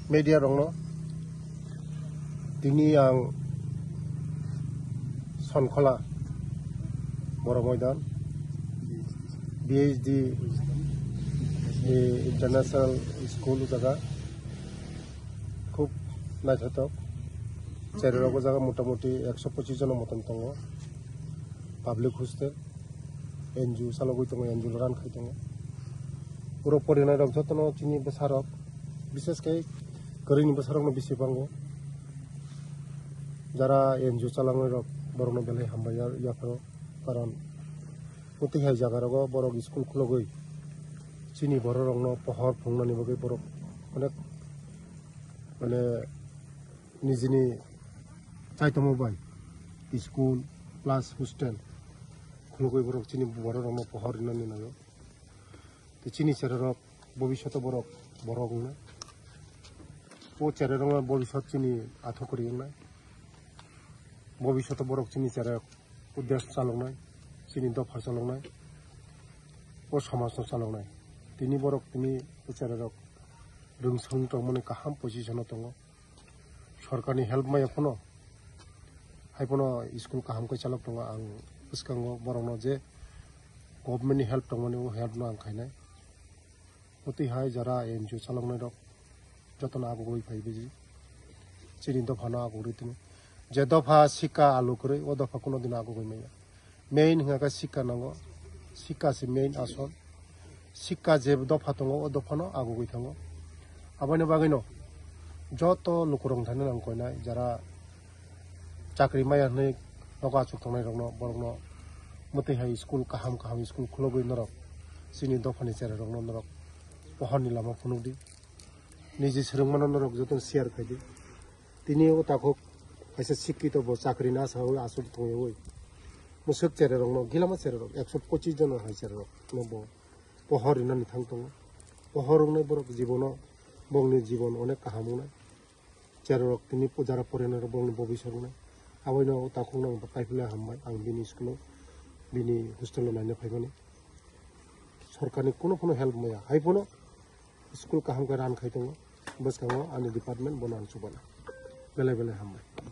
media rongno dini ang Sonkhola Boro Moidan BHD International School jaga খুব নাইথাতক চেরোগো জায়গা মোটামুটি 125 জন মতন দङ পাবলিক হোস্টেল এনজিও চালগৈ দङ এনজিও রান খাই দङ পুরো পরিণয় রক যতন চিনি বসারক বিশেষকৈ গরিনি বসারক বেশি বাঙ্গো যারা এনজিও চালাঙै রক বরং বেলে হামবাই ইয়াফারো কারণ প্রতিহাই জায়গারগো বরক স্কুল খুলগৈ চিনি বড় রংনো পহর ফুংনানি বগৈ বরক অনেক মানে নিজনি চাইতমো বাই স্কুল প্লাস হোস্টেল খুলগৈ বরক চিনি বড় রংনো পহর ইনানি নাগো তো চিনি চেররক ভবিষ্যৎ বরক বড় গংনা ও চেররং ভবিষ্যৎ চিনি আথো করি গংনা ভবিষ্যৎ বরক চিনি চেরক উদ্দেশ্য চালংনাই চিনি দফা চালংনাই ও সমাজ চালংনাই তিনি বরক তিনি চেররক রংসং তমনে কাহাম পজিশন দङ सरकारनि हेल्प माय फनो हाइपनो स्कुल काहाम को चालक दङ आं उसकांगो बरंनो जे गभर्नमेन्टनि हेल्प दङनि ओ हेल्प न आं खायनाय अति हाय जरा एनजिओ चालंनाय दं जतन आगु गई फाइबेजी चिनि दफा न आगु रितिनि जे दफा सिक्का आलु करे ओ दफा कोनो दिन आगु गई मैया मेन हिंगा सिक्का नांगो सिक्का से मेन आसल सिक्का जे दफा दङ ओ दफा न आगु गई थाङो आबायनो बागैनो যত লোকরং থানে নাম কইনাই যারা চাকরি মায়া হনে নগা চুক থাंनाय रंनो बरंनो मते हाई स्कुल काहाम स्कुल खुलगै नरक सिनि दफानि चेरा रंनो नरक पहरनि लामा फुनुदि निजे सोरंमान नरक जतन शेयर खायदि तिनि ओ ताखो खायसे शिक्षित ब चाकरि ना साव आसुल थंयै मुसक चेरा रंनो गिलामा चेरा रंग 125 जन हाय चेरा रंग नबो पहरिनानि थांतङ पहरंनाय बरक जीवन बंगनि जीवन अनेक काहामुना चेरक तिनि पुजारा परेनार बंगनि भबिष्यत आबायनो ताखुंना पाइफिला हामबाय आं बिनि स्कुलाव बिनि हस्टेलाव नायनो फायबानि सरकारनि कोनो हेल्प मया हायफोनो स्कुल काहाम रान खाय दङ बसकाङो आंनि डिपार्टमेन्ट बनान सुबाना बेले बेले हामबाय।